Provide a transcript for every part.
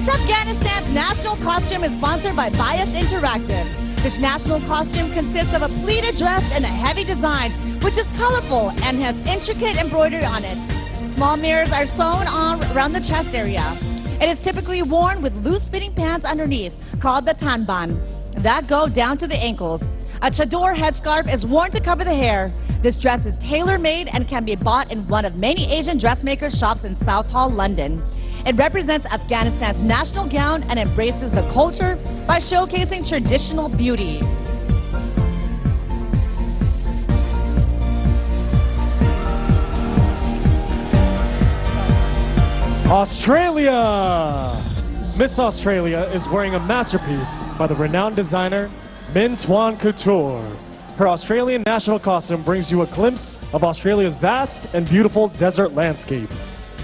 Afghanistan's national costume is sponsored by Bias Interactive. This national costume consists of a pleated dress and a heavy design, which is colorful and has intricate embroidery on it. Small mirrors are sewn on around the chest area. It is typically worn with loose-fitting pants underneath, called the tanban, that go down to the ankles. A chador headscarf is worn to cover the hair. This dress is tailor-made and can be bought in one of many Asian dressmaker shops in Southall, London. It represents Afghanistan's national gown and embraces the culture by showcasing traditional beauty. Australia! Miss Australia is wearing a masterpiece by the renowned designer Minh Tuan Couture. Her Australian national costume brings you a glimpse of Australia's vast and beautiful desert landscape.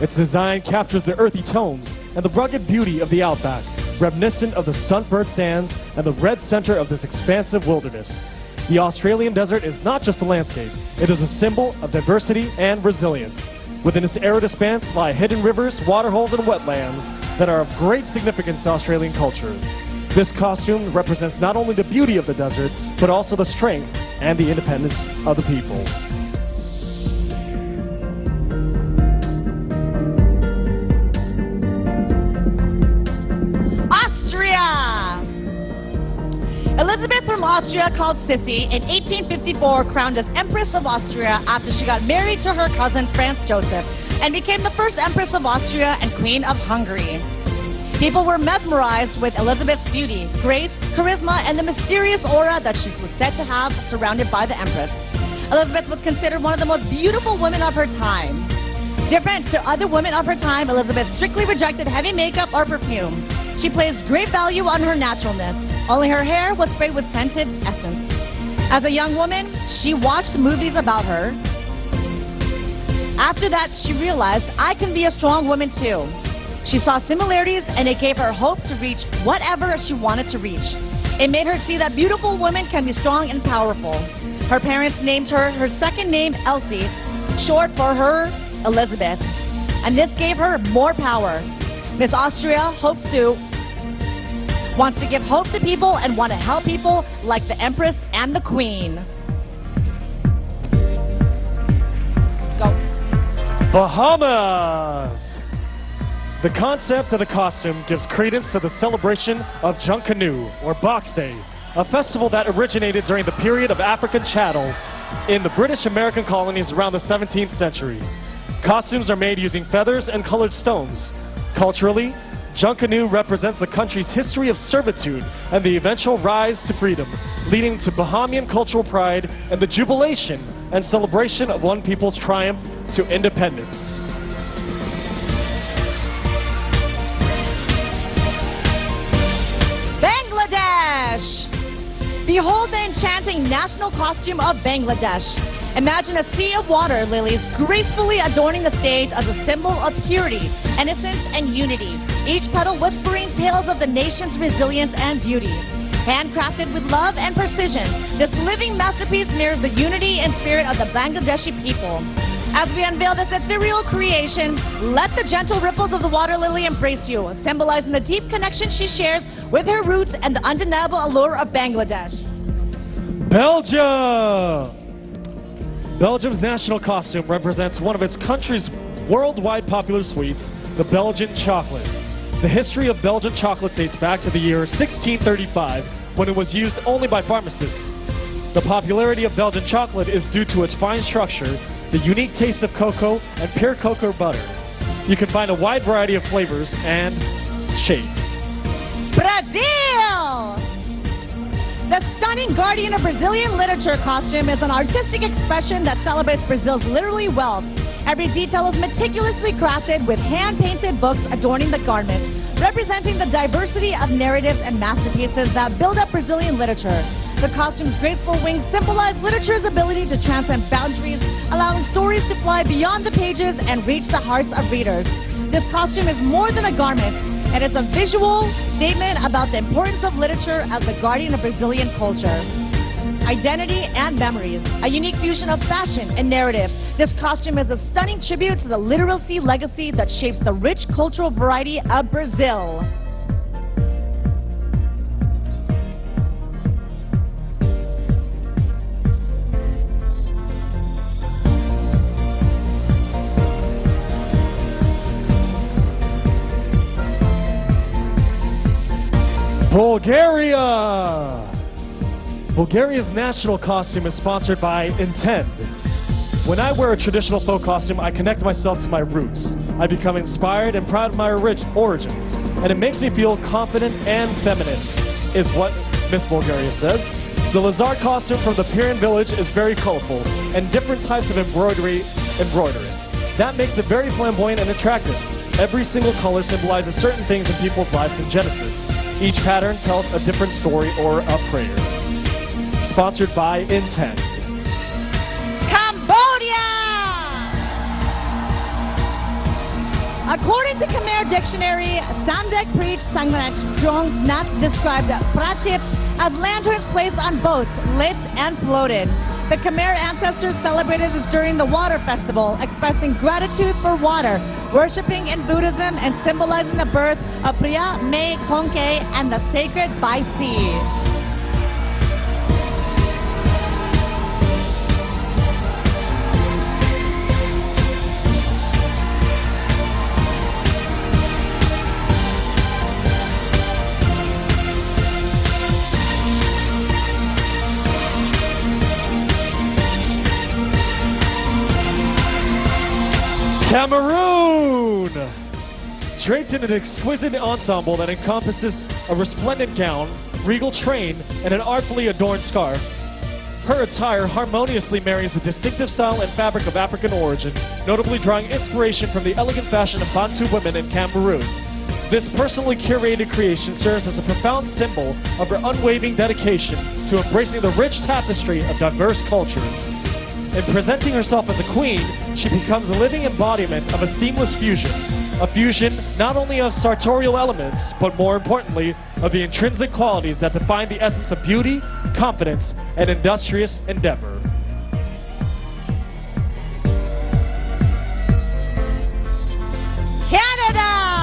Its design captures the earthy tones and the rugged beauty of the outback, reminiscent of the sun-burnt sands and the red center of this expansive wilderness. The Australian desert is not just a landscape, it is a symbol of diversity and resilience. Within its arid expanse lie hidden rivers, waterholes, and wetlands that are of great significance to Australian culture. This costume represents not only the beauty of the desert, but also the strength and the independence of the people. Elizabeth from Austria, called Sissy, in 1854 crowned as Empress of Austria after she got married to her cousin Franz Joseph and became the first Empress of Austria and Queen of Hungary. People were mesmerized with Elizabeth's beauty, grace, charisma, and the mysterious aura that she was said to have surrounded by the Empress. Elizabeth was considered one of the most beautiful women of her time. Different to other women of her time, Elizabeth strictly rejected heavy makeup or perfume. She placed great value on her naturalness. Only her hair was sprayed with scented essence. As a young woman, she watched movies about her. After that, she realized, I can be a strong woman too. She saw similarities and it gave her hope to reach whatever she wanted to reach. It made her see that beautiful women can be strong and powerful. Her parents named her second name Elsie, short for her Elizabeth, and this gave her more power. Miss Austria wants to give hope to people and want to help people like the Empress and the Queen. Go. Bahamas! The concept of the costume gives credence to the celebration of Junkanoo, or Box Day, a festival that originated during the period of African chattel in the British American colonies around the 17th century. Costumes are made using feathers and colored stones. Culturally, Junkanoo represents the country's history of servitude and the eventual rise to freedom, leading to Bahamian cultural pride and the jubilation and celebration of one people's triumph to independence. Bangladesh! Behold the enchanting national costume of Bangladesh. Imagine a sea of water lilies gracefully adorning the stage as a symbol of purity, innocence, and unity, each petal whispering tales of the nation's resilience and beauty. Handcrafted with love and precision, this living masterpiece mirrors the unity and spirit of the Bangladeshi people. As we unveil this ethereal creation, let the gentle ripples of the water lily embrace you, symbolizing the deep connection she shares with her roots and the undeniable allure of Bangladesh. Belgium! Belgium's national costume represents one of its country's worldwide popular sweets, the Belgian chocolate. The history of Belgian chocolate dates back to the year 1635, when it was used only by pharmacists. The popularity of Belgian chocolate is due to its fine structure, the unique taste of cocoa, and pure cocoa butter. You can find a wide variety of flavors and shapes. Brazil! The stunning guardian of Brazilian literature costume is an artistic expression that celebrates Brazil's literary wealth. Every detail is meticulously crafted with hand-painted books adorning the garment, representing the diversity of narratives and masterpieces that build up Brazilian literature. The costume's graceful wings symbolize literature's ability to transcend boundaries, allowing stories to fly beyond the pages and reach the hearts of readers. This costume is more than a garment. It is a visual statement about the importance of literature as the guardian of Brazilian culture. Identity and memories, a unique fusion of fashion and narrative. This costume is a stunning tribute to the literacy legacy that shapes the rich cultural variety of Brazil. Bulgaria! Bulgaria's national costume is sponsored by Intend. When I wear a traditional folk costume, I connect myself to my roots. I become inspired and proud of my origins, and it makes me feel confident and feminine, is what Miss Bulgaria says. The Resort costume from the Pirin village is very colorful, and different types of embroidery. That makes it very flamboyant and attractive. Every single color symbolizes certain things in people's lives in Genesis. Each pattern tells a different story or a prayer. Sponsored by Intent. Cambodia! According to Khmer Dictionary, Samdek preached Sangmanach Krong Nat described Pratip as lanterns placed on boats, lit and floated. The Khmer ancestors celebrated this during the water festival, expressing gratitude for water, worshipping in Buddhism, and symbolizing the birth of Priya Me Konke and the sacred by sea. Cameroon! Draped in an exquisite ensemble that encompasses a resplendent gown, regal train, and an artfully adorned scarf, her attire harmoniously marries the distinctive style and fabric of African origin, notably drawing inspiration from the elegant fashion of Bantu women in Cameroon. This personally curated creation serves as a profound symbol of her unwavering dedication to embracing the rich tapestry of diverse cultures. In presenting herself as a queen, she becomes a living embodiment of a seamless fusion. A fusion not only of sartorial elements, but more importantly, of the intrinsic qualities that define the essence of beauty, confidence, and industrious endeavor. Canada!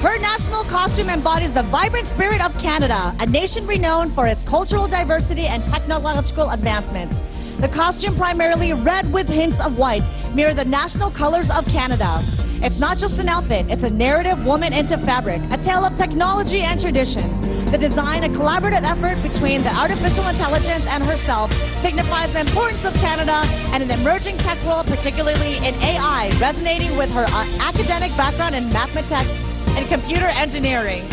Her national costume embodies the vibrant spirit of Canada, a nation renowned for its cultural diversity and technological advancements. The costume, primarily red with hints of white, mirrors the national colors of Canada. It's not just an outfit, it's a narrative woven into fabric, a tale of technology and tradition. The design, a collaborative effort between the artificial intelligence and herself, signifies the importance of Canada and an emerging tech world, particularly in AI, resonating with her academic background in mathematics and computer engineering.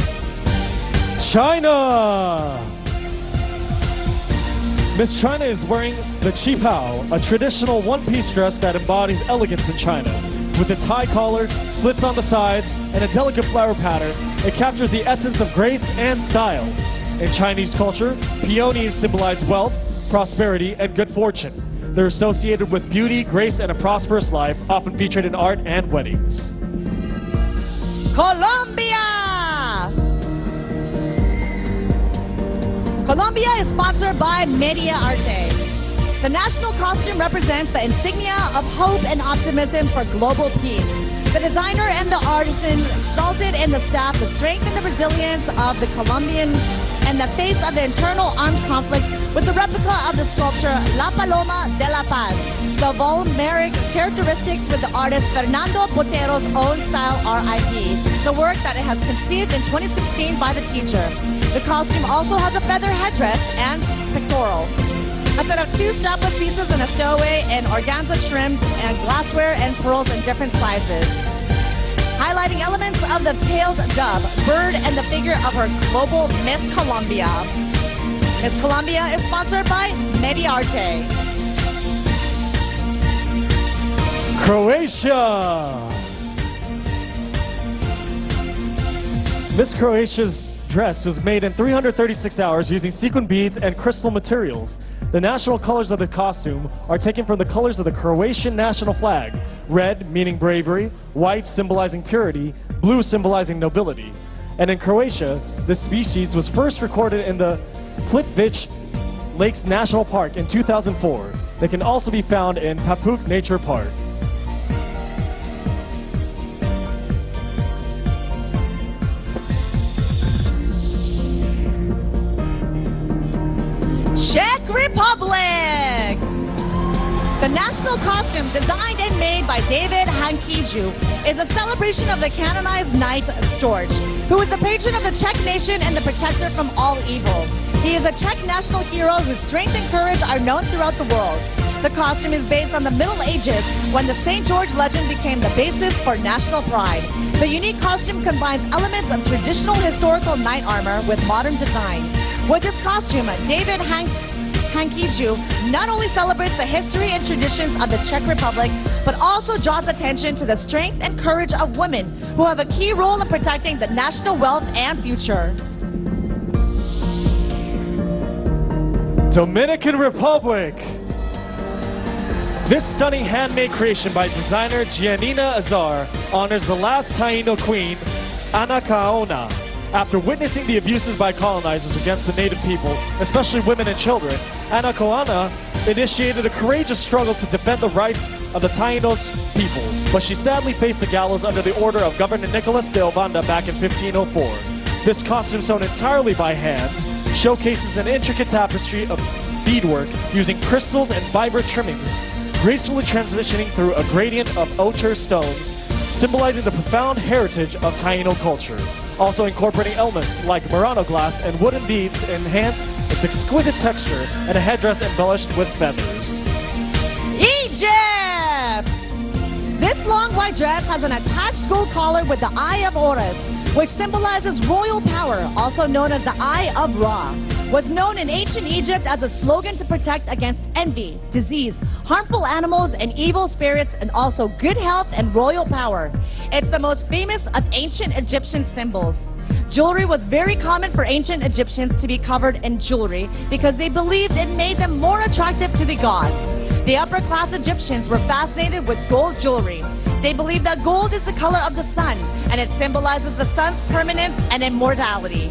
China! Miss China is wearing the qifao, a traditional one-piece dress that embodies elegance in China. With its high collar, slits on the sides, and a delicate flower pattern, it captures the essence of grace and style. In Chinese culture, peonies symbolize wealth, prosperity, and good fortune. They're associated with beauty, grace, and a prosperous life, often featured in art and weddings. Colombia! Colombia is sponsored by Media Arte. The national costume represents the insignia of hope and optimism for global peace. The designer and the artisan exalted in the staff the strength and the resilience of the Colombians in the face of the internal armed conflict with the replica of the sculpture La Paloma de la Paz. The volumeric characteristics with the artist Fernando Botero's own style RIP, the work that it has conceived in 2016 by the teacher. The costume also has a feather headdress and pectoral. A set of two strapless pieces and a stowaway in organza trimmed and glassware and pearls in different sizes. Highlighting elements of the tailed dove, bird, and the figure of her global Miss Colombia. Miss Colombia is sponsored by Mediarte. Croatia! Miss Croatia's dress was made in 336 hours using sequin beads and crystal materials. The national colors of the costume are taken from the colors of the Croatian national flag. Red, meaning bravery, white, symbolizing purity, blue, symbolizing nobility. And in Croatia, this species was first recorded in the Plitvice Lakes National Park in 2004. They can also be found in Papuk Nature Park. Czech Republic! The national costume, designed and made by David Hankiju, is a celebration of the canonized Knight George, who is the patron of the Czech nation and the protector from all evil. He is a Czech national hero whose strength and courage are known throughout the world. The costume is based on the Middle Ages, when the St. George legend became the basis for national pride. The unique costume combines elements of traditional historical knight armor with modern design. With this costume, David Hankiju not only celebrates the history and traditions of the Czech Republic, but also draws attention to the strength and courage of women who have a key role in protecting the national wealth and future. Dominican Republic. This stunning handmade creation by designer Giannina Azar honors the last Taino queen, Anacaona. After witnessing the abuses by colonizers against the native people, especially women and children, Anacaona initiated a courageous struggle to defend the rights of the Taínos people, but she sadly faced the gallows under the order of Governor Nicolas de Ovanda back in 1504. This costume, sewn entirely by hand, showcases an intricate tapestry of beadwork using crystals and vibrant trimmings, gracefully transitioning through a gradient of ochre stones, symbolizing the profound heritage of Taino culture. Also incorporating elements like Murano glass and wooden beads to enhance its exquisite texture, and a headdress embellished with feathers. Egypt! This long white dress has an attached gold collar with the Eye of Horus, which symbolizes royal power, also known as the Eye of Ra. Was known in ancient Egypt as a slogan to protect against envy, disease, harmful animals, and evil spirits, and also good health and royal power. It's the most famous of ancient Egyptian symbols. Jewelry was very common for ancient Egyptians to be covered in jewelry because they believed it made them more attractive to the gods. The upper-class Egyptians were fascinated with gold jewelry. They believed that gold is the color of the sun, and it symbolizes the sun's permanence and immortality.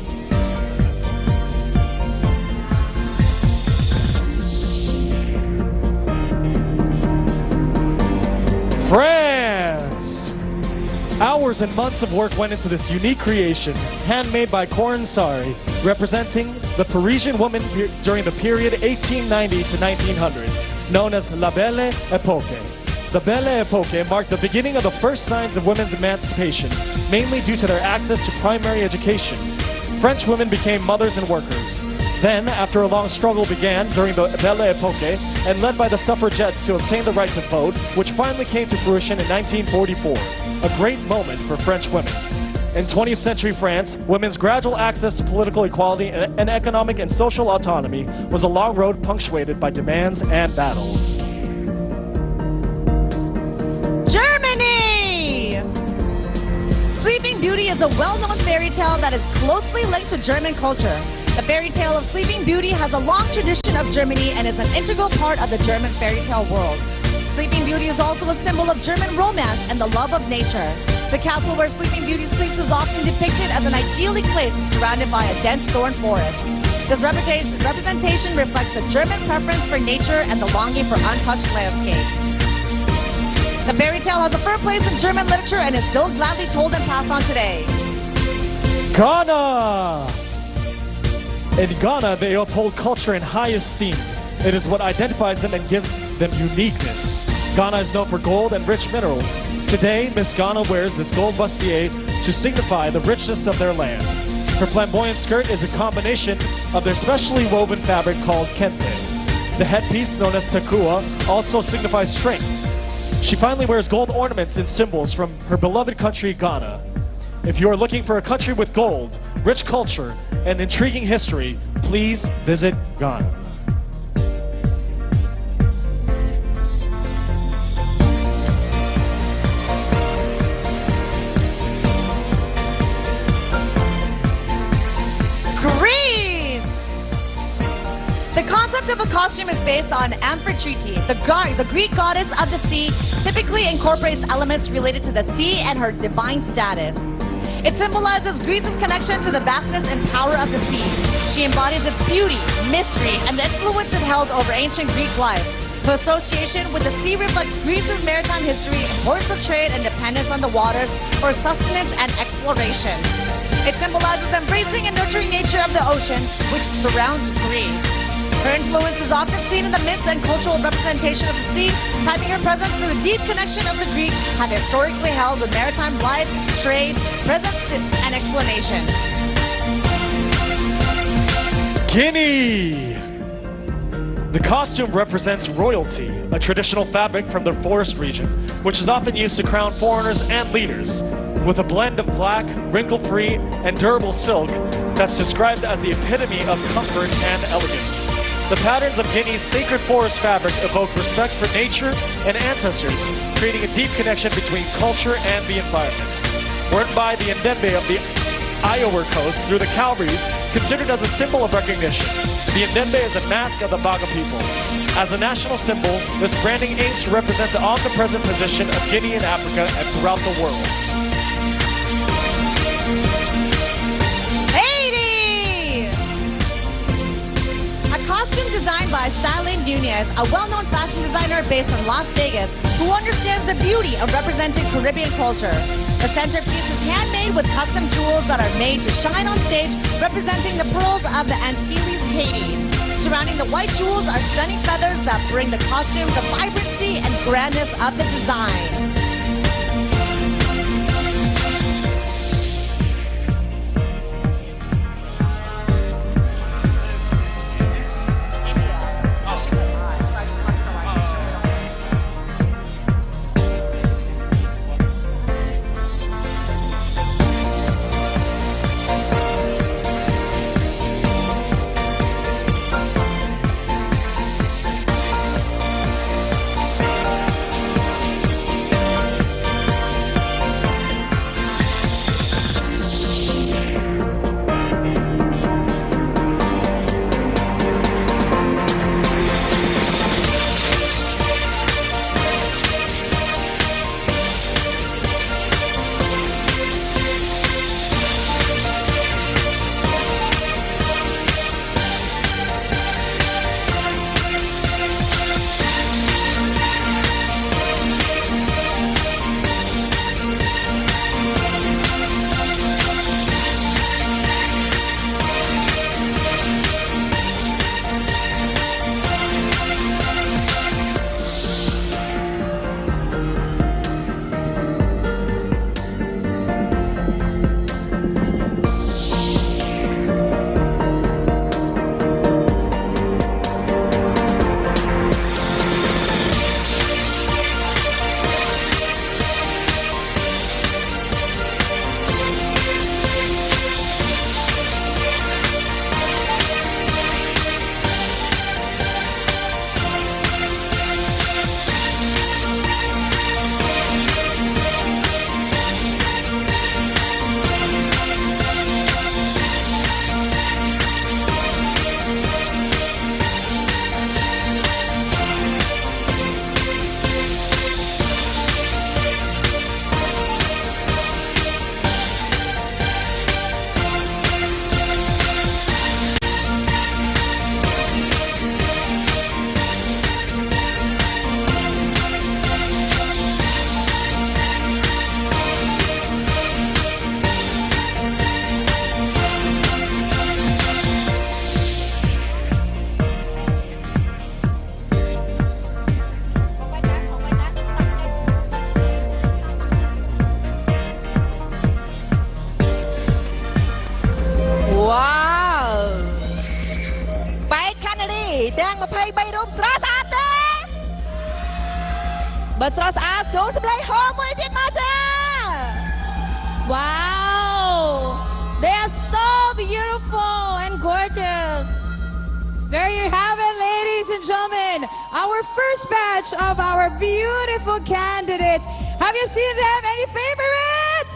France! Hours and months of work went into this unique creation, handmade by Corinne Sari, representing the Parisian woman during the period 1890 to 1900, known as La Belle Époque. The Belle Époque marked the beginning of the first signs of women's emancipation, mainly due to their access to primary education. French women became mothers and workers. Then, after a long struggle began during the Belle Époque and led by the suffragettes to obtain the right to vote, which finally came to fruition in 1944, a great moment for French women. In 20th century France, women's gradual access to political equality and economic and social autonomy was a long road punctuated by demands and battles. Germany! Sleeping Beauty is a well-known fairy tale that is closely linked to German culture. The fairy tale of Sleeping Beauty has a long tradition of Germany and is an integral part of the German fairy tale world. Sleeping Beauty is also a symbol of German romance and the love of nature. The castle where Sleeping Beauty sleeps is often depicted as an idyllic place surrounded by a dense thorn forest. This representation reflects the German preference for nature and the longing for untouched landscape. The fairy tale has a firm place in German literature and is still gladly told and passed on today. Ghana! In Ghana, they uphold culture in high esteem. It is what identifies them and gives them uniqueness. Ghana is known for gold and rich minerals. Today, Miss Ghana wears this gold bustier to signify the richness of their land. Her flamboyant skirt is a combination of their specially woven fabric called kente. The headpiece, known as takua, also signifies strength. She finally wears gold ornaments and symbols from her beloved country, Ghana. If you are looking for a country with gold, rich culture, and intriguing history, please visit Ghana. Greece! The concept of a costume is based on Amphitrite, the Greek goddess of the sea, typically incorporates elements related to the sea and her divine status. It symbolizes Greece's connection to the vastness and power of the sea. She embodies its beauty, mystery, and the influence it held over ancient Greek life. Her association with the sea reflects Greece's maritime history, importance of trade, and dependence on the waters for sustenance and exploration. It symbolizes the embracing and nurturing nature of the ocean, which surrounds Greece. Her influence is often seen in the myths and cultural representation of the sea, tying her presence to the deep connection of the Greeks have historically held with maritime life, trade, presence, and explanation. Guinea! The costume represents royalty, a traditional fabric from the forest region, which is often used to crown foreigners and leaders, with a blend of black, wrinkle-free, and durable silk that's described as the epitome of comfort and elegance. The patterns of Guinea's sacred forest fabric evoke respect for nature and ancestors, creating a deep connection between culture and the environment. Worn by the Ndembe of the Iowa coast through the Cowries, considered as a symbol of recognition. The Ndembe is a mask of the Baga people. As a national symbol, this branding aims to represent the omnipresent position of Guinea in Africa and throughout the world. Haiti! A costume designed by Stanley Nunez, a well-known fashion designer based in Las Vegas, who understands the beauty of representing Caribbean culture. The centerpiece is handmade with custom jewels that are made to shine on stage, representing the pearls of the Antilles, Haiti. Surrounding the white jewels are stunning feathers that bring the costume the vibrancy and grandness of the design. Wow! They are so beautiful and gorgeous. There you have it, ladies and gentlemen. Our first batch of our beautiful candidates. Have you seen them? Any favorites?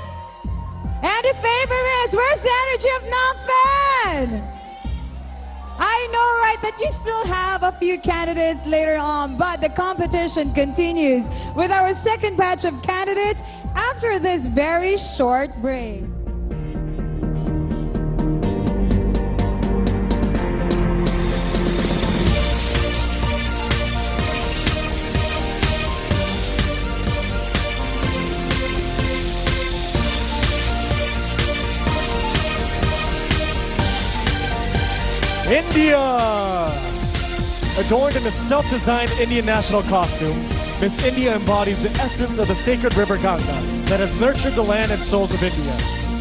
Any favorites? Where's the energy of non-fan? I know, right, that you still have a few candidates later on, but the competition continues with our second batch of candidates after this very short break. India! Adorned in a self-designed Indian national costume, Miss India embodies the essence of the sacred river Ganga that has nurtured the land and souls of India.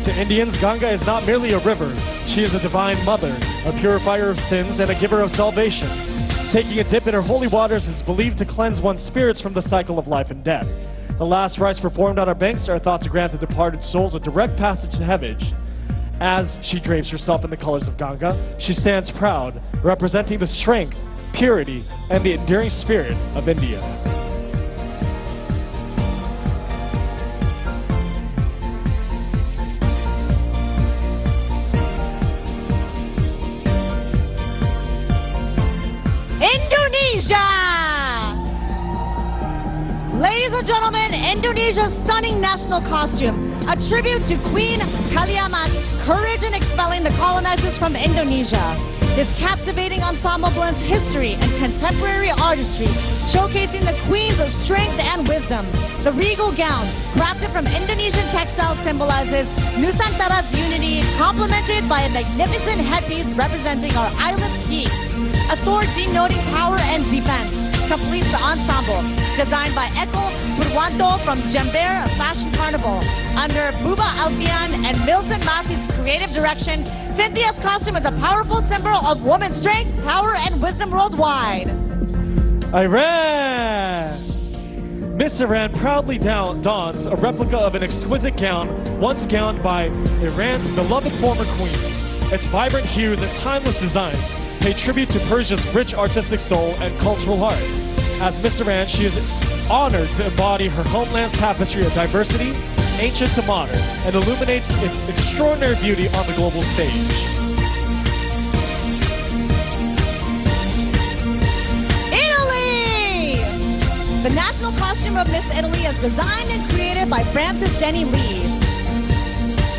To Indians, Ganga is not merely a river. She is a divine mother, a purifier of sins, and a giver of salvation. Taking a dip in her holy waters is believed to cleanse one's spirits from the cycle of life and death. The last rites performed on her banks are thought to grant the departed souls a direct passage to heaven. As she drapes herself in the colors of Ganga, she stands proud, representing the strength, purity, and the enduring spirit of India. Indonesia! Ladies and gentlemen, Indonesia's stunning national costume, a tribute to Queen Kaliamat's courage in expelling the colonizers from Indonesia. This captivating ensemble blends history and contemporary artistry, showcasing the Queen's strength and wisdom. The regal gown, crafted from Indonesian textiles, symbolizes Nusantara's unity, complemented by a magnificent headpiece representing our island's peaks. A sword denoting power and defense completes the ensemble, designed by Eko Purwanto from Jember Fashion Carnival. Under Buba Alfian and Milson Masi's creative direction, Cynthia's costume is a powerful symbol of woman's strength, power, and wisdom worldwide. Iran! Miss Iran proudly dons a replica of an exquisite gown once gowned by Iran's beloved former queen. Its vibrant hues and timeless designs pay tribute to Persia's rich artistic soul and cultural heart. As Miss Iran, she is honored to embody her homeland's tapestry of diversity, ancient to modern, and illuminates its extraordinary beauty on the global stage. Italy! The national costume of Miss Italy is designed and created by Francis Denny Lee.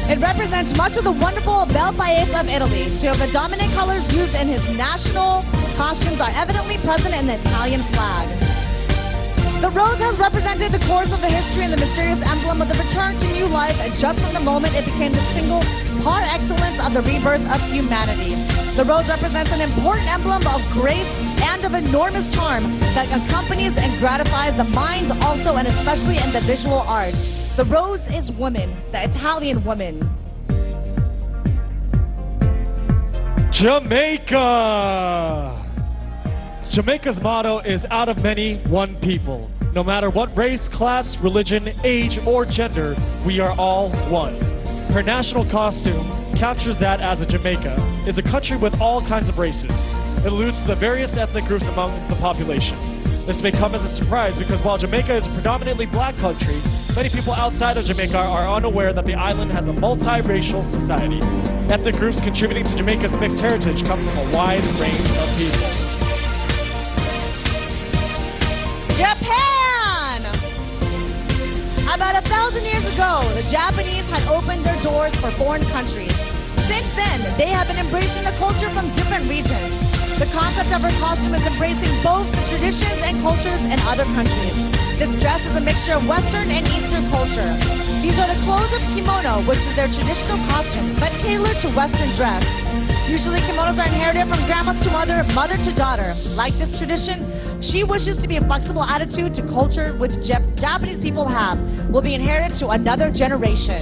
It represents much of the wonderful bel paese of Italy. Two of the dominant colors used in his national costumes are evidently present in the Italian flag. The rose has represented the course of the history and the mysterious emblem of the return to new life, and just from the moment it became the single par excellence of the rebirth of humanity. The rose represents an important emblem of grace and of enormous charm that accompanies and gratifies the mind also, and especially in the visual arts. The rose is woman, the Italian woman. Jamaica! Jamaica's motto is out of many, one people. No matter what race, class, religion, age, or gender, we are all one. Her national costume captures that as a Jamaica is a country with all kinds of races. It alludes to the various ethnic groups among the population. This may come as a surprise because while Jamaica is a predominantly black country, many people outside of Jamaica are unaware that the island has a multiracial society. Ethnic groups contributing to Jamaica's mixed heritage come from a wide range of people. Japan! About 1,000 years ago, the Japanese had opened their doors for foreign countries. Since then, they have been embracing the culture from different regions. The concept of her costume is embracing both the traditions and cultures in other countries. This dress is a mixture of Western and Eastern culture. These are the clothes of kimono, which is their traditional costume, but tailored to Western dress. Usually kimonos are inherited from grandmas to mother, mother to daughter. Like this tradition, she wishes to be a flexible attitude to culture which Japanese people have, will be inherited to another generation.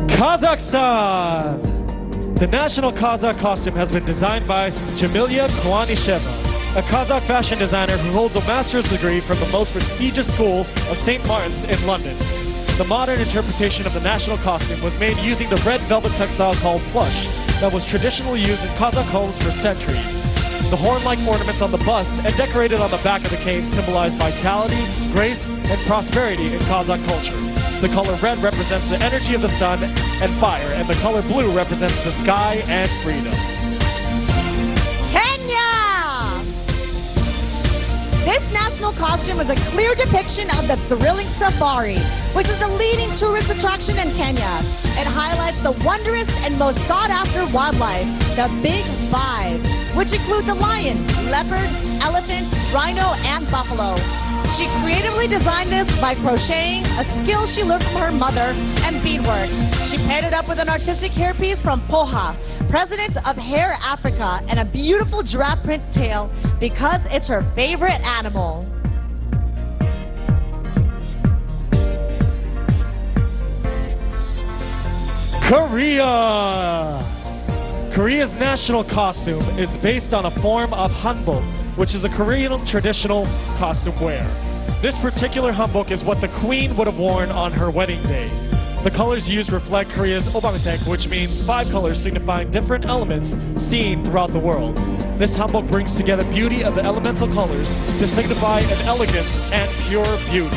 Kazakhstan! The national Kazakh costume has been designed by Jamilia Kouanisheva, a Kazakh fashion designer who holds a master's degree from the most prestigious school of St. Martin's in London. The modern interpretation of the national costume was made using the red velvet textile called plush that was traditionally used in Kazakh homes for centuries. The horn-like ornaments on the bust and decorated on the back of the cape symbolize vitality, grace, and prosperity in Kazakh culture. The color red represents the energy of the sun and fire, and the color blue represents the sky and freedom. Kenya! This national costume is a clear depiction of the thrilling safari, which is the leading tourist attraction in Kenya. It highlights the wondrous and most sought-after wildlife, the Big Five, which include the lion, leopard, elephant, rhino, and buffalo. She creatively designed this by crocheting, a skill she learned from her mother, and beadwork. She paired it up with an artistic hairpiece from Poha, president of Hair Africa, and a beautiful giraffe print tail because it's her favorite animal. Korea! Korea's national costume is based on a form of hanbok, which is a Korean traditional costume wear. This particular hanbok is what the queen would have worn on her wedding day. The colors used reflect Korea's obangsek, which means 5 colors signifying different elements seen throughout the world. This hanbok brings together beauty of the elemental colors to signify an elegance and pure beauty.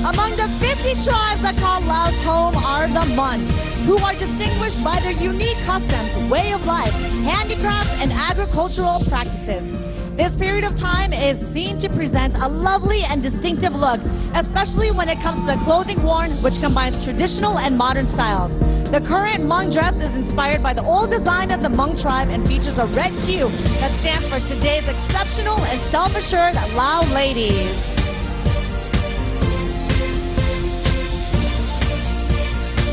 Among the 50 tribes that call Laos home are the Mon, who are distinguished by their unique customs, way of life, handicrafts, and agricultural practices. This period of time is seen to present a lovely and distinctive look, especially when it comes to the clothing worn, which combines traditional and modern styles. The current Hmong dress is inspired by the old design of the Hmong tribe and features a red hue that stands for today's exceptional and self-assured Lao ladies.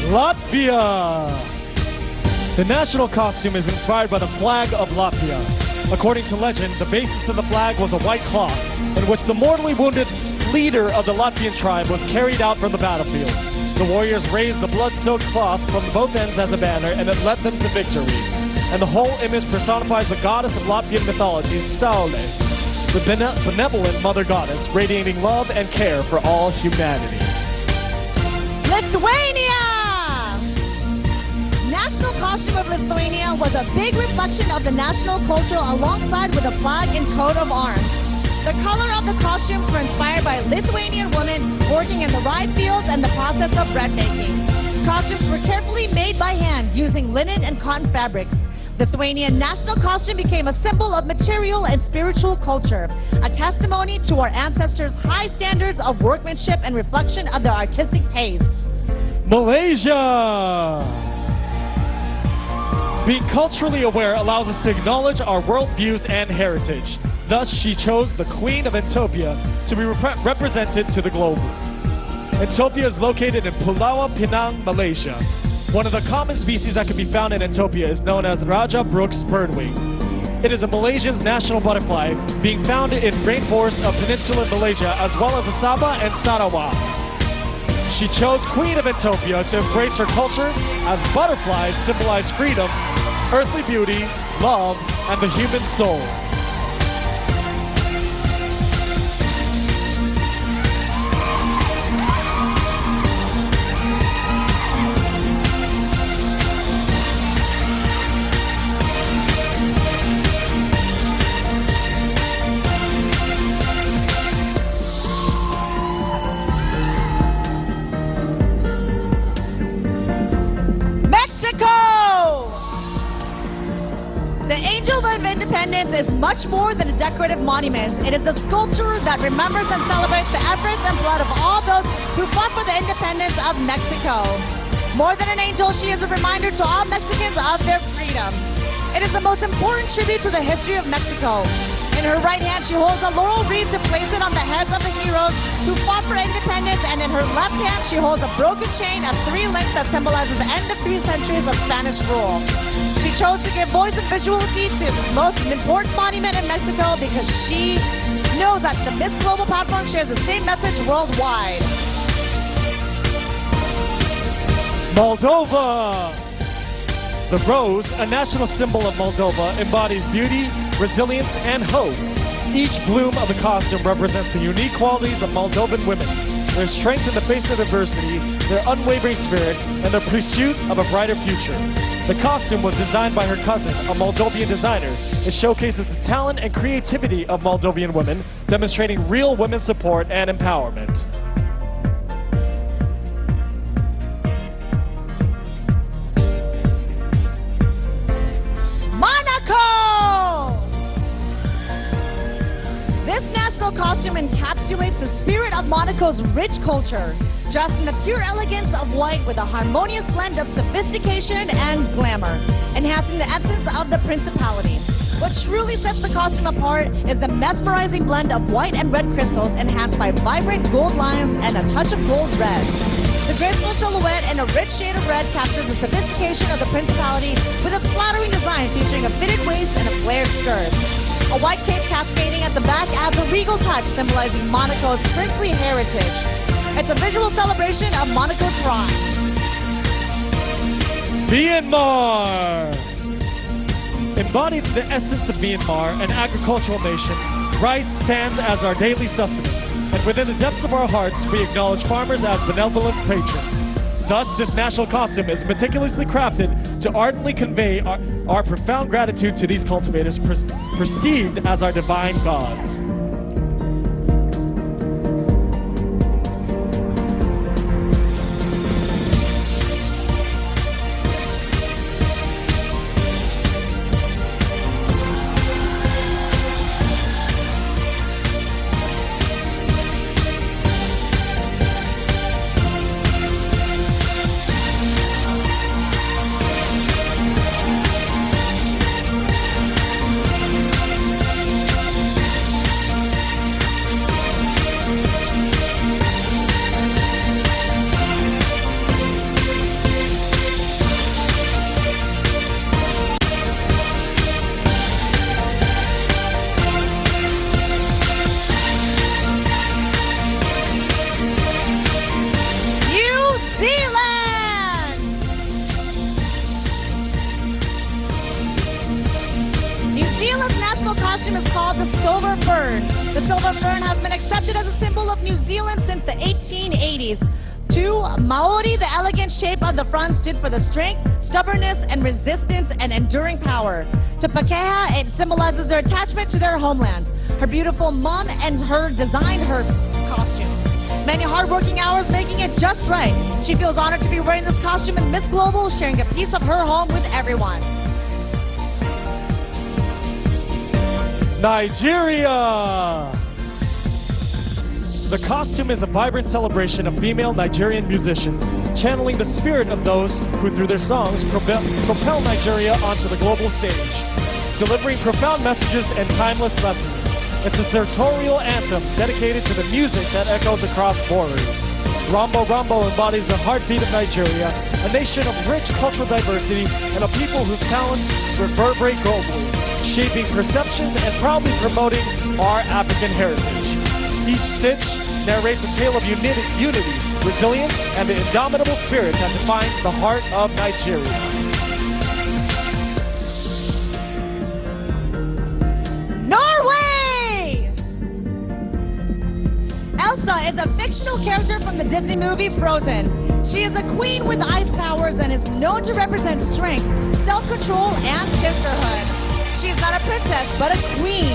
Latvia! The national costume is inspired by the flag of Latvia. According to legend, the basis of the flag was a white cloth in which the mortally wounded leader of the Latvian tribe was carried out from the battlefield. The warriors raised the blood-soaked cloth from both ends as a banner, and it led them to victory. And the whole image personifies the goddess of Latvian mythology, Saule, the benevolent mother goddess, radiating love and care for all humanity. Lithuania! National costume of Lithuania was a big reflection of the national culture alongside with a flag and coat of arms. The color of the costumes were inspired by Lithuanian women working in the rye fields and the process of bread making. Costumes were carefully made by hand using linen and cotton fabrics. Lithuanian national costume became a symbol of material and spiritual culture, a testimony to our ancestors' high standards of workmanship and reflection of their artistic taste. Malaysia! Being culturally aware allows us to acknowledge our worldviews and heritage. Thus, she chose the Queen of Ethiopia to be represented to the globe. Ethiopia is located in Pulau Pinang, Malaysia. One of the common species that can be found in Ethiopia is known as Raja Brooks birdwing. It is a Malaysia's national butterfly, being found in rainforests of peninsular Malaysia as well as the Sabah and Sarawak. She chose Queen of Ethiopia to embrace her culture as butterflies symbolize freedom, earthly beauty, love, and the human soul. The Angel of Independence is much more than a decorative monument. It is a sculpture that remembers and celebrates the efforts and blood of all those who fought for the independence of Mexico. More than an angel, she is a reminder to all Mexicans of their freedom. It is the most important tribute to the history of Mexico. In her right hand, she holds a laurel wreath to place it on the heads of the heroes who fought for independence, and in her left hand, she holds a broken chain of 3 links that symbolizes the end of 3 centuries of Spanish rule. She chose to give voice and visuality to the most important monument in Mexico because she knows that the Miss Global platform shares the same message worldwide. Moldova! The rose, a national symbol of Moldova, embodies beauty, resilience, and hope. Each bloom of the costume represents the unique qualities of Moldovan women, their strength in the face of adversity, their unwavering spirit, and their pursuit of a brighter future. The costume was designed by her cousin, a Moldovan designer. It showcases the talent and creativity of Moldovan women, demonstrating real women's support and empowerment. Monaco! costume encapsulates the spirit of Monaco's rich culture, dressed in the pure elegance of white with a harmonious blend of sophistication and glamour, enhancing the essence of the principality. What truly sets the costume apart is the mesmerizing blend of white and red crystals enhanced by vibrant gold lines and a touch of gold red. The graceful silhouette in a rich shade of red captures the sophistication of the principality with a flattering design featuring a fitted waist and a flared skirt. A white cape cascading at the back adds a regal touch symbolizing Monaco's princely heritage. It's a visual celebration of Monaco's pride. Myanmar! Embodying the essence of Myanmar, an agricultural nation, rice stands as our daily sustenance. And within the depths of our hearts, we acknowledge farmers as benevolent patrons. Thus, this national costume is meticulously crafted to ardently convey our profound gratitude to these cultivators perceived as our divine gods. Costume is called the silver fern. The silver fern has been accepted as a symbol of New Zealand since the 1880s. To Maori, the elegant shape of the front stood for the strength, stubbornness, and resistance and enduring power. To Pakeha, it symbolizes their attachment to their homeland. Her beautiful mom and her designed her costume. Many hardworking hours making it just right. She feels honored to be wearing this costume in Miss Global, sharing a piece of her home with everyone. Nigeria! The costume is a vibrant celebration of female Nigerian musicians, channeling the spirit of those who, through their songs, propel Nigeria onto the global stage, delivering profound messages and timeless lessons. It's a sartorial anthem dedicated to the music that echoes across borders. Rambo Rambo embodies the heartbeat of Nigeria, a nation of rich cultural diversity and a people whose talents reverberate globally, shaping perceptions and proudly promoting our African heritage. Each stitch narrates a tale of unity, resilience, and the indomitable spirit that defines the heart of Nigeria. Norway! Elsa is a fictional character from the Disney movie Frozen. She is a queen with ice powers and is known to represent strength, self-control, and sisterhood. She is not a princess, but a queen.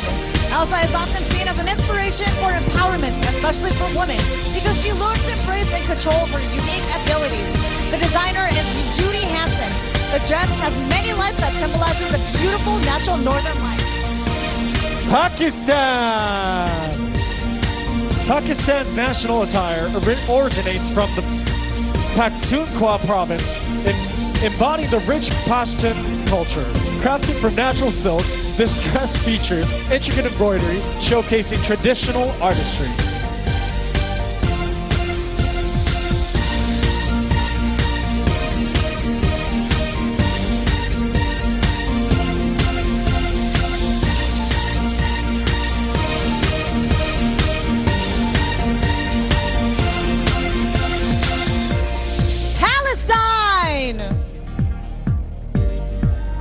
Elsa is often seen as an inspiration for empowerment, especially for women, because she learns to embrace and control her unique abilities. The designer is Judy Hansen. The dress has many lights that symbolizes the beautiful natural northern lights. Pakistan! Pakistan's national attire originates from the Pakhtunkhwa province, embodying the rich Pashtun culture. Crafted from natural silk, this dress features intricate embroidery showcasing traditional artistry.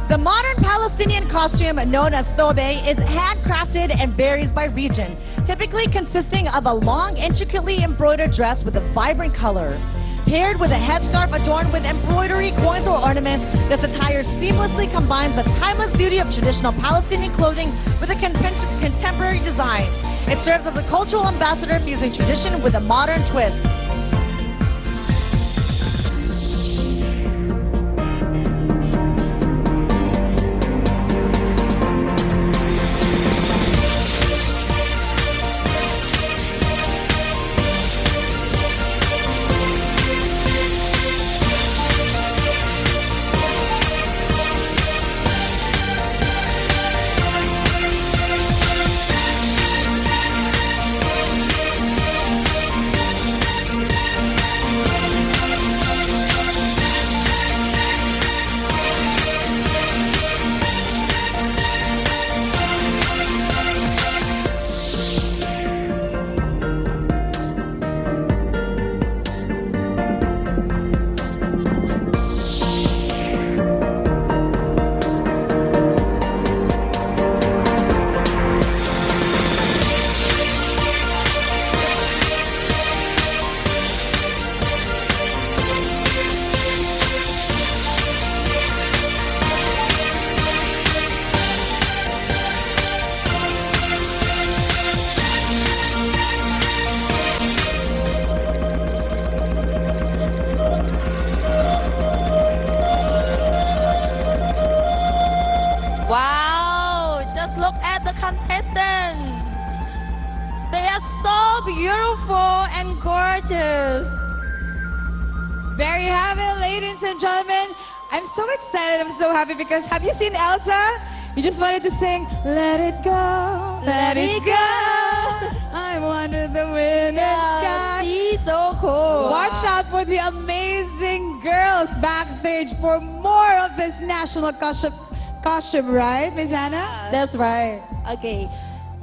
The modern Palestinian costume, known as thobe, is handcrafted and varies by region, typically consisting of a long, intricately embroidered dress with a vibrant color. Paired with a headscarf adorned with embroidery, coins, or ornaments, this attire seamlessly combines the timeless beauty of traditional Palestinian clothing with a contemporary design. It serves as a cultural ambassador fusing tradition with a modern twist. Just look at the contestants. They are so beautiful and gorgeous. There you have it, ladies and gentlemen. I'm so excited, I'm so happy because have you seen Elsa? You just wanted to sing, let it go, let it go. I'm under the wind and sky. She's so cool. Watch out for the amazing girls backstage for more of this national costume, right, Miss Anna? That's right. Okay.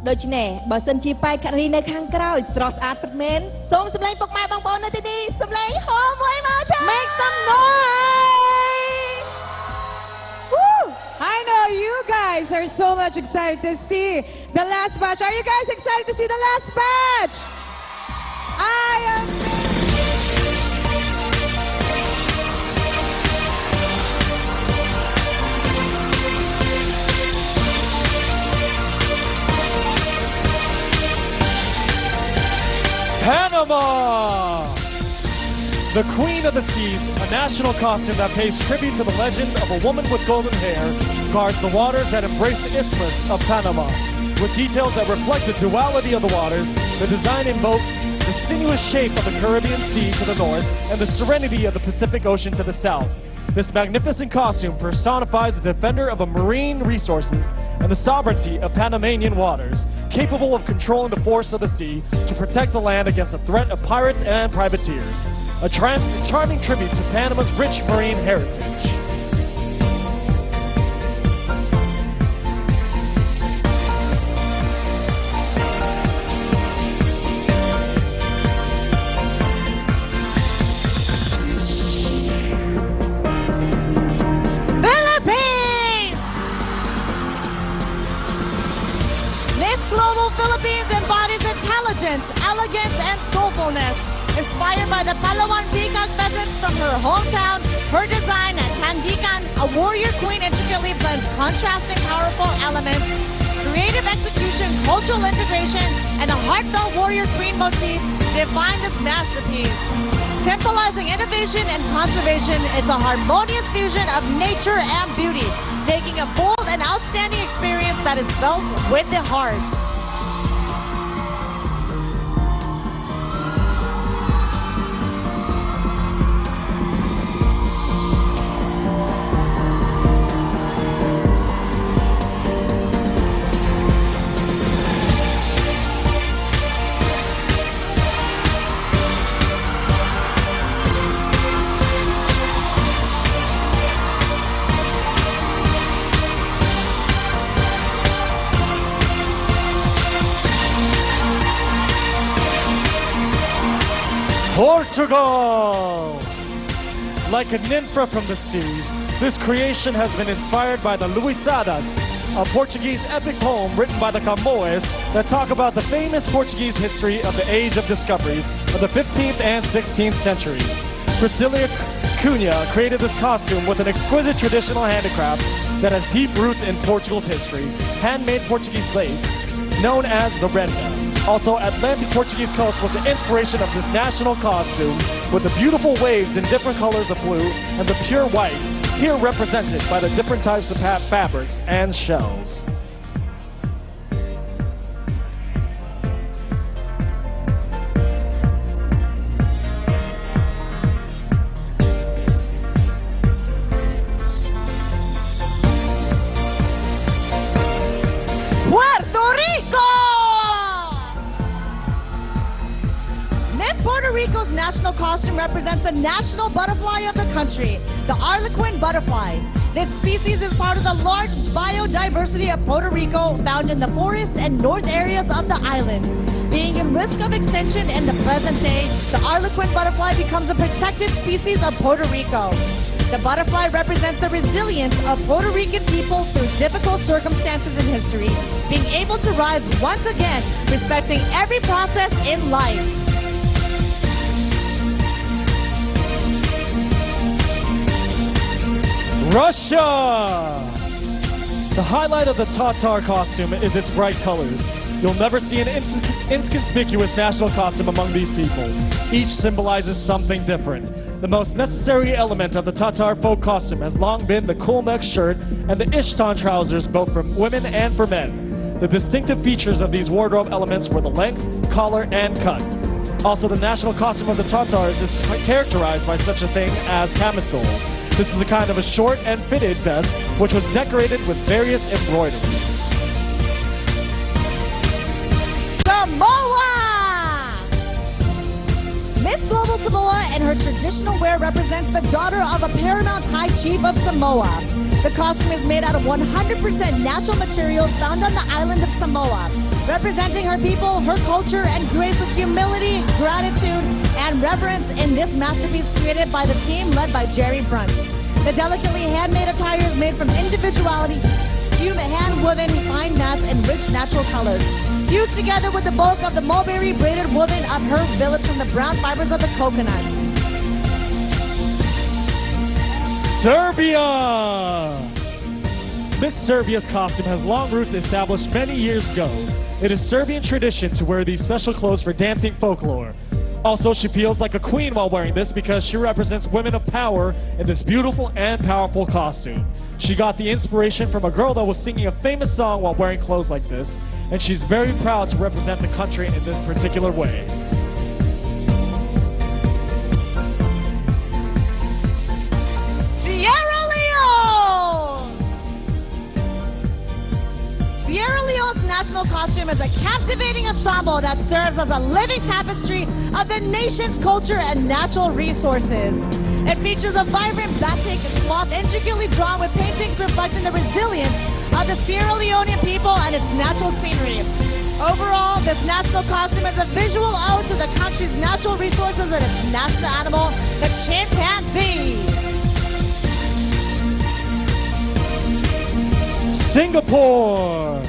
ដូច្នេះបើសិនជាបែកការីនៅខាងក្រោយស្រស់ស្អាតពិតមែនសូមសម្លេងពុកម៉ែបងប្អូននៅទីនេះសម្លេងហូមួយមកចា Make some noise. Woo! I know you guys are so much excited to see the last batch. Are you guys excited to see the last batch? I am. Panama! The Queen of the Seas, a national costume that pays tribute to the legend of a woman with golden hair, guards the waters that embrace the Isthmus of Panama. With details that reflect the duality of the waters, the design invokes the sinuous shape of the Caribbean Sea to the north and the serenity of the Pacific Ocean to the south. This magnificent costume personifies the defender of marine resources and the sovereignty of Panamanian waters, capable of controlling the force of the sea to protect the land against the threat of pirates and privateers. A charming tribute to Panama's rich marine heritage. Philippines embodies intelligence, elegance, and soulfulness. Inspired by the Palawan peacock pheasants from her hometown, her design at Tandikan, a warrior queen intricately blends contrasting powerful elements, creative execution, cultural integration, and a heartfelt warrior queen motif define this masterpiece. Symbolizing innovation and conservation, it's a harmonious fusion of nature and beauty, making a bold and outstanding experience that is felt with the heart. Portugal! Like a nympha from the seas, this creation has been inspired by the Luisadas, a Portuguese epic poem written by the Camboes that talk about the famous Portuguese history of the age of discoveries of the 15th and 16th centuries. Priscilla Cunha created this costume with an exquisite traditional handicraft that has deep roots in Portugal's history, handmade Portuguese lace, known as the renda. Also, Atlantic Portuguese coast was the inspiration of this national costume with the beautiful waves in different colors of blue and the pure white, here represented by the different types of fabrics and shells. Puerto Rico! Puerto Rico's national costume represents the national butterfly of the country, the Harlequin butterfly. This species is part of the large biodiversity of Puerto Rico, found in the forest and north areas of the islands. Being in risk of extinction in the present day, the Harlequin butterfly becomes a protected species of Puerto Rico. The butterfly represents the resilience of Puerto Rican people through difficult circumstances in history, being able to rise once again, respecting every process in life. Russia! The highlight of the Tatar costume is its bright colors. You'll never see an inconspicuous national costume among these people. Each symbolizes something different. The most necessary element of the Tatar folk costume has long been the kulmek shirt and the ishtan trousers, both for women and for men. The distinctive features of these wardrobe elements were the length, collar, and cut. Also, the national costume of the Tatars is characterized by such a thing as camisole. This is a kind of a short and fitted vest which was decorated with various embroideries. Samoa! Miss Global Samoa in her traditional wear represents the daughter of a paramount high chief of Samoa. The costume is made out of 100% natural materials found on the island of Samoa, representing her people, her culture, and grace with humility, gratitude, and reverence in this masterpiece created by the team led by Jerry Brunt. The delicately handmade attire is made from individuality, hand-woven fine mats, and rich natural colors, used together with the bulk of the mulberry braided woven of her village from the brown fibers of the coconuts. Serbia! Miss Serbia's costume has long roots established many years ago. It is Serbian tradition to wear these special clothes for dancing folklore. Also, she feels like a queen while wearing this because she represents women of power in this beautiful and powerful costume. She got the inspiration from a girl that was singing a famous song while wearing clothes like this, and she's very proud to represent the country in this particular way. Sierra Leone's national costume is a captivating ensemble that serves as a living tapestry of the nation's culture and natural resources. It features a vibrant batik cloth intricately drawn with paintings reflecting the resilience of the Sierra Leonean people and its natural scenery. Overall, this national costume is a visual ode to the country's natural resources and its national animal, the chimpanzee. Singapore!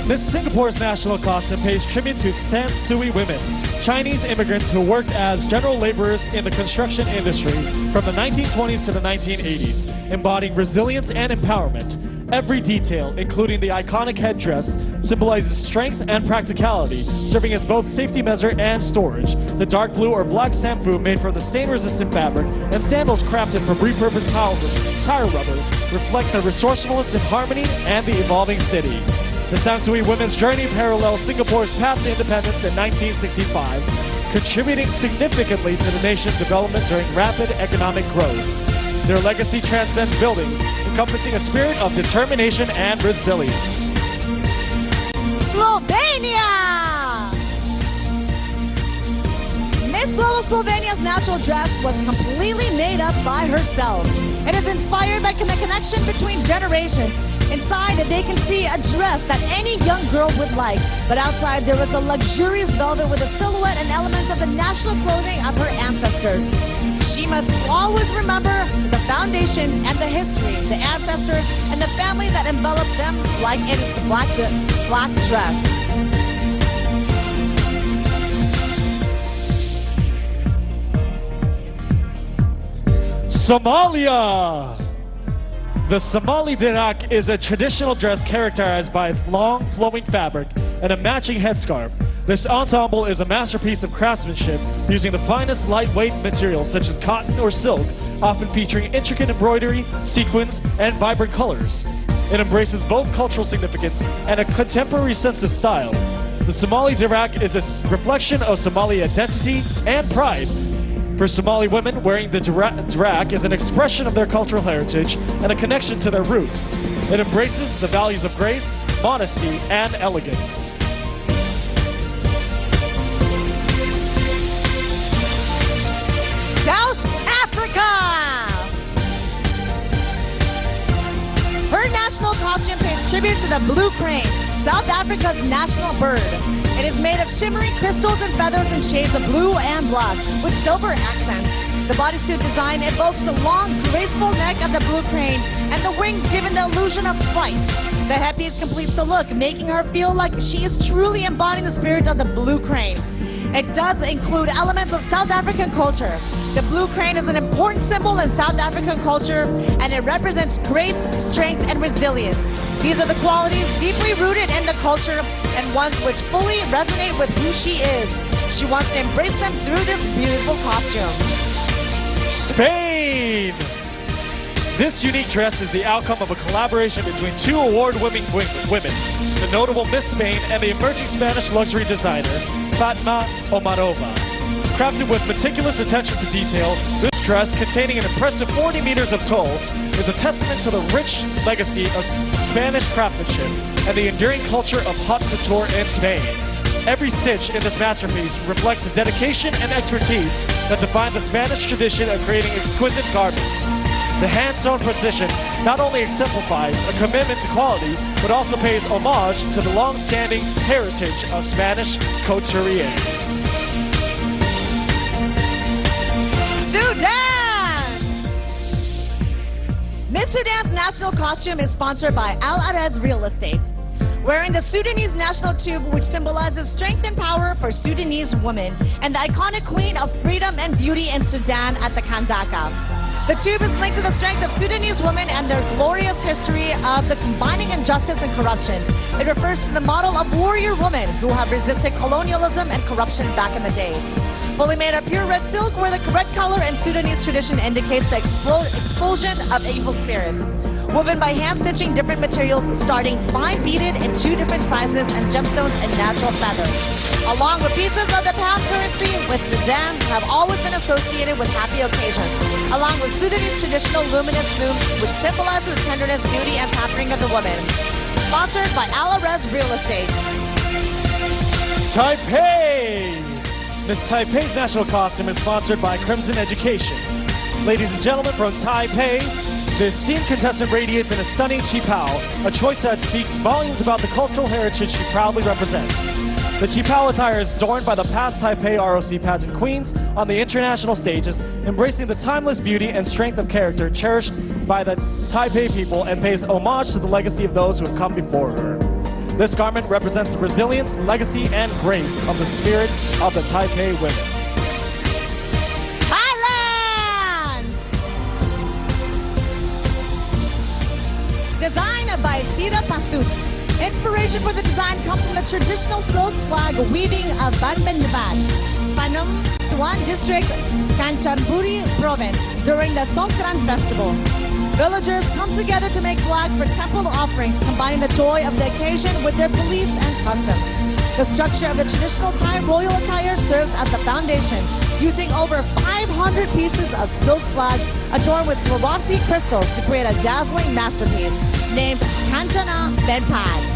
Miss Singapore's national costume pays tribute to San Sui women, Chinese immigrants who worked as general laborers in the construction industry from the 1920s to the 1980s, embodying resilience and empowerment. Every detail, including the iconic headdress, symbolizes strength and practicality, serving as both safety measure and storage. The dark blue or black samfu made from the stain-resistant fabric and sandals crafted from repurposed tire rubber reflect the resourcefulness and harmony and the evolving city. The San Sui women's journey parallels Singapore's path to independence in 1965, contributing significantly to the nation's development during rapid economic growth. Their legacy transcends buildings, encompassing a spirit of determination and resilience. Slovenia! Miss Global Slovenia's natural dress was completely made up by herself. It is inspired by the connection between generations. Inside, they can see a dress that any young girl would like, but outside there was a luxurious velvet with a silhouette and elements of the national clothing of her ancestors. She must always remember the foundation and the history, the ancestors, and the family that enveloped them like it is the black dress. Somalia! The Somali dirak is a traditional dress characterized by its long, flowing fabric and a matching headscarf. This ensemble is a masterpiece of craftsmanship using the finest lightweight materials such as cotton or silk, often featuring intricate embroidery, sequins, and vibrant colors. It embraces both cultural significance and a contemporary sense of style. The Somali dirak is a reflection of Somali identity and pride. For Somali women, wearing the dirak is an expression of their cultural heritage and a connection to their roots. It embraces the values of grace, modesty, and elegance. South Africa! Her national costume pays tribute to the blue crane, South Africa's national bird. It is made of shimmering crystals and feathers in shades of blue and black with silver accents. The bodysuit design evokes the long, graceful neck of the blue crane and the wings giving the illusion of flight. The headpiece completes the look, making her feel like she is truly embodying the spirit of the blue crane. It does include elements of South African culture. The blue crane is an important symbol in South African culture, and it represents grace, strength, and resilience. These are the qualities deeply rooted in the culture and ones which fully resonate with who she is. She wants to embrace them through this beautiful costume. Spain! This unique dress is the outcome of a collaboration between two award-winning women, the notable Miss Spain and the emerging Spanish luxury designer, Fatma Omarova. Crafted with meticulous attention to detail, this dress, containing an impressive 40 meters of tow, is a testament to the rich legacy of Spanish craftsmanship and the enduring culture of haute couture in Spain. Every stitch in this masterpiece reflects the dedication and expertise that define the Spanish tradition of creating exquisite garments. The hand-sewn precision not only exemplifies a commitment to quality, but also pays homage to the long-standing heritage of Spanish couturiers. Sudan! Miss Sudan's national costume is sponsored by Al Arez Real Estate. Wearing the Sudanese national tube, which symbolizes strength and power for Sudanese women, and the iconic queen of freedom and beauty in Sudan at the Kandaka. The tube is linked to the strength of Sudanese women and their glorious history of the combining injustice and corruption. It refers to the model of warrior women who have resisted colonialism and corruption back in the days. Fully made of pure red silk, where the red color in Sudanese tradition indicates the expulsion of evil spirits. Woven by hand-stitching different materials, starting fine beaded in 2 different sizes and gemstones and natural feathers. Along with pieces of the pound currency, with Sudan have always been associated with happy occasions, along with Sudanese traditional luminous loom, which symbolizes the tenderness, beauty, and pampering of the woman. Sponsored by Al Arez Real Estate. Taipei! Miss Taipei's national costume is sponsored by Crimson Education. Ladies and gentlemen, from Taipei, the esteemed contestant radiates in a stunning qipao, a choice that speaks volumes about the cultural heritage she proudly represents. The qipao attire is adorned by the past Taipei ROC pageant queens on the international stages, embracing the timeless beauty and strength of character cherished by the Taipei people and pays homage to the legacy of those who have come before her. This garment represents the resilience, legacy, and grace of the spirit of the Taipei women. Thailand! Designed by Tira Pasut. Inspiration for the design comes from the traditional silk flag weaving of Banbanban, Panam, Tuan District, Kanchanburi Province during the Songkran Festival. Villagers come together to make flags for temple offerings, combining the joy of the occasion with their beliefs and customs. The structure of the traditional Thai royal attire serves as the foundation, using over 500 pieces of silk flags adorned with Swarovski crystals to create a dazzling masterpiece named Kanchana Benpad.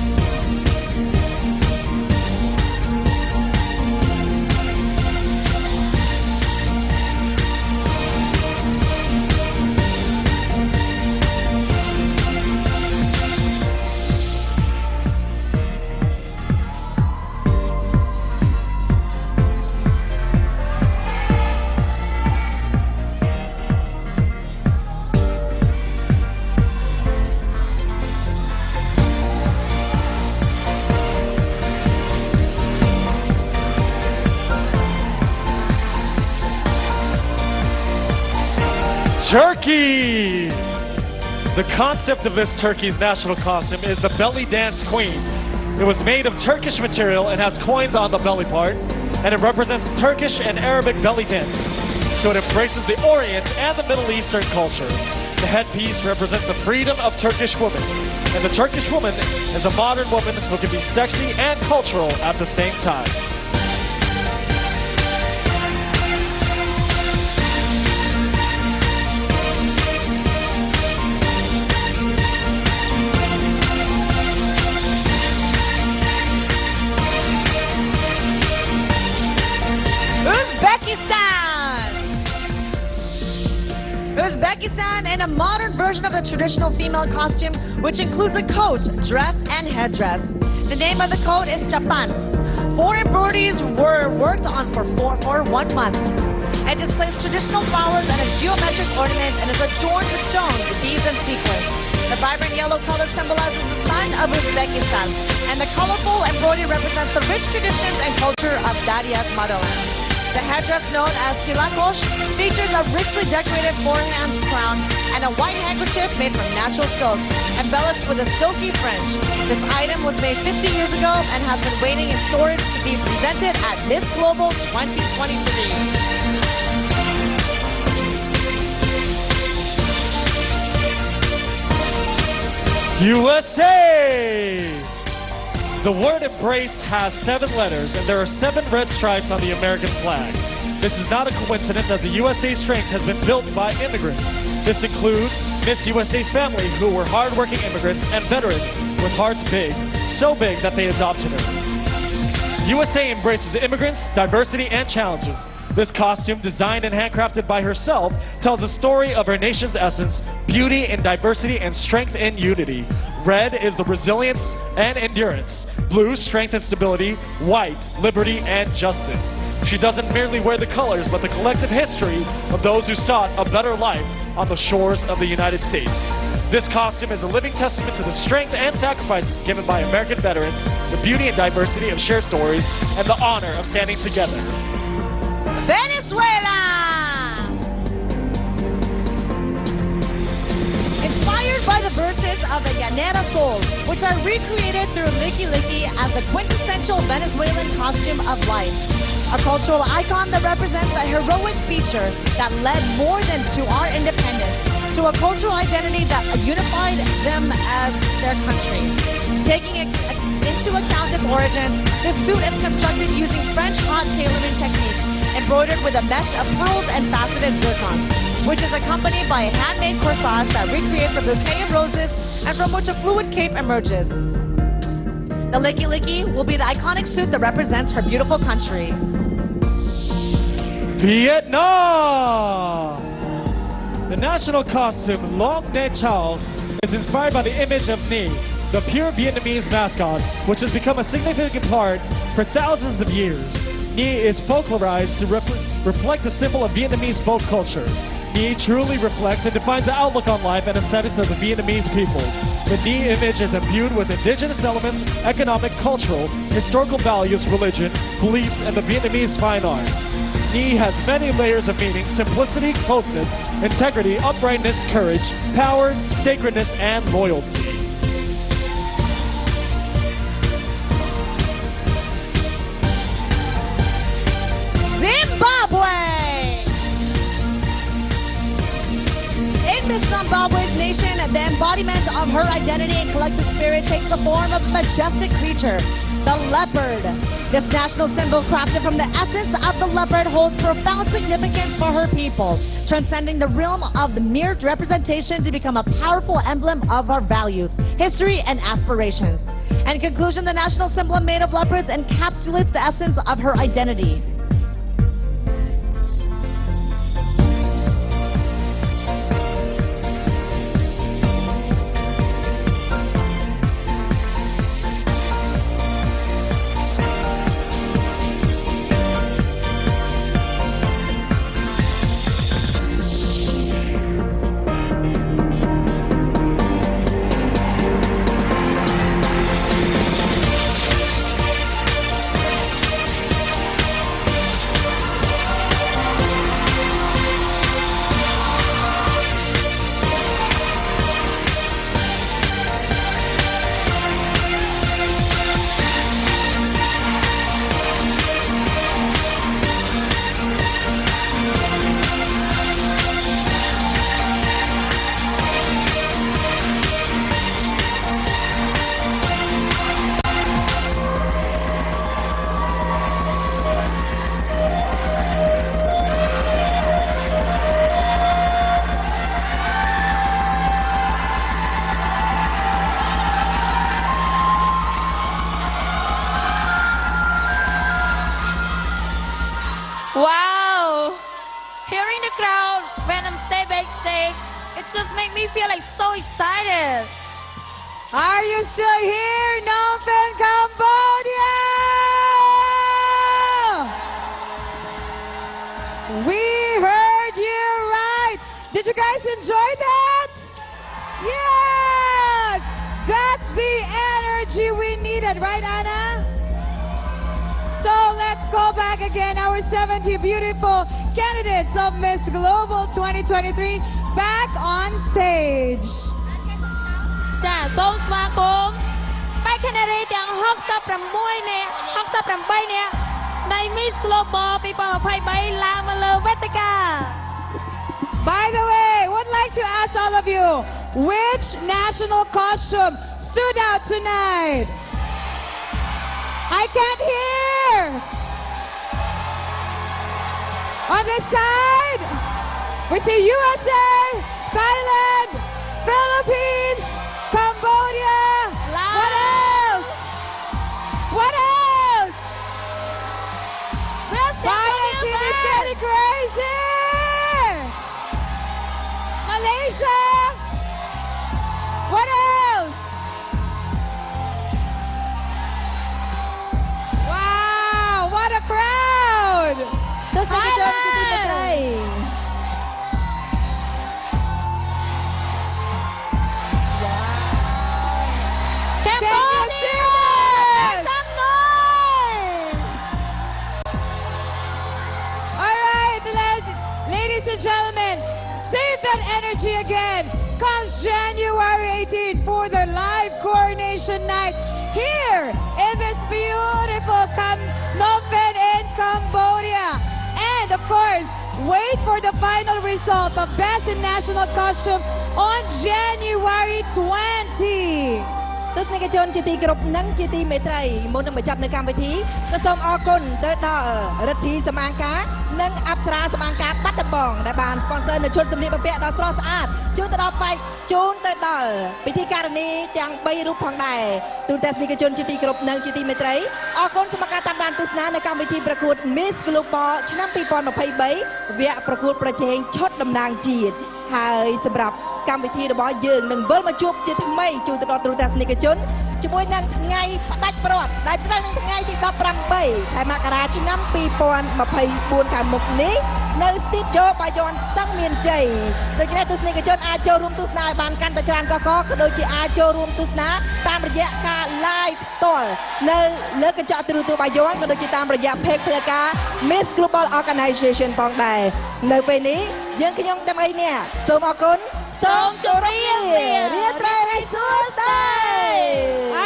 Turkey! The concept of Miss Turkey's national costume is the belly dance queen. It was made of Turkish material and has coins on the belly part, and it represents Turkish and Arabic belly dancing. So it embraces the Orient and the Middle Eastern culture. The headpiece represents the freedom of Turkish women, and the Turkish woman is a modern woman who can be sexy and cultural at the same time. Uzbekistan in a modern version of the traditional female costume, which includes a coat, dress, and headdress. The name of the coat is chapan. 4 embroideries were worked on for 1 month. It displays traditional flowers and a geometric ornament and is adorned with stones, beads, and sequins. The vibrant yellow color symbolizes the sign of Uzbekistan, And the colorful embroidery represents the rich traditions and culture of Dadia's motherland. The headdress known as tilakosh features a richly decorated four-hand crown and a white handkerchief made from natural silk, embellished with a silky fringe. This item was made 50 years ago and has been waiting in storage to be presented at Miss Global 2023. USA! The word embrace has 7 letters, and there are 7 red stripes on the American flag. This is not a coincidence, as the USA strength has been built by immigrants. This includes Miss USA's family, who were hardworking immigrants, and veterans with hearts big, so big that they adopted her. USA embraces immigrants, diversity, and challenges. This costume, designed and handcrafted by herself, tells a story of her nation's essence, beauty in diversity, and strength in unity. Red is the resilience and endurance. Blue, strength and stability. White, liberty and justice. She doesn't merely wear the colors, but the collective history of those who sought a better life on the shores of the United States. This costume is a living testament to the strength and sacrifices given by American veterans, the beauty and diversity of shared stories, and the honor of standing together. Venezuela! Inspired by the verses of the Llanera Soul, which are recreated through Liki Liki as the quintessential Venezuelan costume of life. A cultural icon that represents a heroic feature that led more than to our independence, to a cultural identity that unified them as their country. Taking into account its origins, this suit is constructed using French hot tailoring techniques, embroidered with a mesh of pearls and faceted zircons, which is accompanied by a handmade corsage that recreates a bouquet of roses and from which a fluid cape emerges. The Liki Liki will be the iconic suit that represents her beautiful country. Vietnam! The national costume, Long Ne Chao, is inspired by the image of Nhi, the pure Vietnamese mascot, which has become a significant part for thousands of years. Nhi is folklorized to reflect the symbol of Vietnamese folk culture. Nhi truly reflects and defines the outlook on life and aesthetics of the Vietnamese people. The Nhi image is imbued with indigenous elements, economic, cultural, historical values, religion, beliefs, and the Vietnamese fine arts. Nhi has many layers of meaning: simplicity, closeness, integrity, uprightness, courage, power, sacredness, and loyalty. Zimbabwe's nation, the embodiment of her identity and collective spirit takes the form of a majestic creature, the leopard. This national symbol, crafted from the essence of the leopard, holds profound significance for her people, transcending the realm of the mere representation to become a powerful emblem of our values, history, and aspirations. And in conclusion, the national symbol made of leopards encapsulates the essence of her identity. Wow! Hearing the crowd when I'm backstage, it just makes me feel like so excited. Are you still here, Phnom Penh, Cambodia? We heard you right. Did you guys enjoy that? Yes! That's the energy. energy we needed, right, Anna? So let's call back again our 70 beautiful candidates of Miss Global 2023 back on stage. ចាសូមស្វាគមន៍បែកខេណារីទាំង66នាក់68នាក់នៃ Miss Global 2023ឡើងមកលើវេទិកា By the way, would like to ask all of you, which national costume stood out tonight? I can't hear. On this side, we see USA, Thailand, Philippines, Cambodia. What else? What else? Pageant is getting crazy. Malaysia. What else? Wow, what a crowd. ទស្សនិកជនជាទីមេត្រី Cambodia. All right, ladies and gentlemen, save that energy again. Comes January 18th for the live coronation night here in this beautiful Phnom Penh in Cambodia. And of course, wait for the final result of Best in National Costume on January 20. ទស្សនិកជនជាទីគោរពនិងជាទីមេត្រីមុននឹងបញ្ចប់នៅកម្មវិធីក៏សូមអរគុណទៅដល់រដ្ឋីសមាការនិងអប្សរាសមាការបាត់ដំបងដែលបាន sponsor នៅឈុតសម្លៀកបំពាក់ដ៏ស្រស់ស្អាតជូនទៅដល់ពិធីការនីទាំង3រូបផងដែរទូទស្សនិកជនជាទីគោរពនិងជាទីមេត្រីអរគុណសម្រាប់ការតាមដានទស្សនានៅកម្មវិធីប្រកួត Miss Global ឆ្នាំ2023វគ្គប្រកួតប្រជែងឈុតតំណាងជាតិហើយសម្រាប់កម្មវិធីរបស់យើងនឹងវិលមកជួបជាថ្មីជូនទៅដល់ទូរទស្សនិកជនជាមួយនឹងថ្ងៃផ្ដាច់ព្រ័ត្រដែលត្រូវនឹងថ្ងៃទី18ខែមករាឆ្នាំ2024ខាងមុខនេះនៅស្ទីឌីយោបាយ័នស្ទឹងមានជ័យដូច្នេះទស្សនិកជនអាចចូលរួមទស្សនាឲ្យបានកាន់តែច្រើនក៏ដូចជាអាចចូលរួមទស្សនាតាមរយៈការ live ផ្ទាល់នៅលើកញ្ចក់ទូរទស្សន៍បាយ័នក៏ដូចជាតាមរយៈ page ផ្លូវការ Miss Global Organization ផងដែរនៅពេលនេះយើងខ្ញុំទាំងអីនេះសូមអរគុណសូមជម្រាបលាត្រីសួស្តី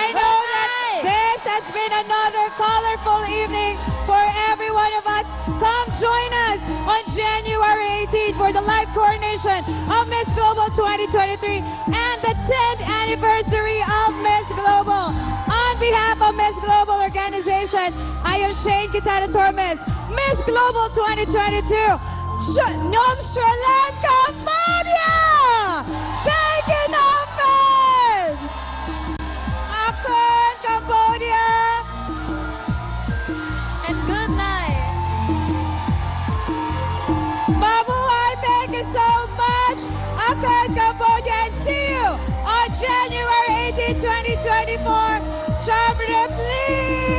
I know that this has been another colorful evening for every one of us. Come join us on January 18th for the live coronation of Miss Global 2023 and the 10th anniversary of Miss Global. On behalf of Miss Global Organization, I am Shane Kitana Tormes, Miss Global 2022, Nom Sralan, Cambodia! Taking open! Akon, Cambodia! and good night Mabuhay, thank you so much! Akon, Cambodia, and see you on January 18, 2024. Chambre de Fleet!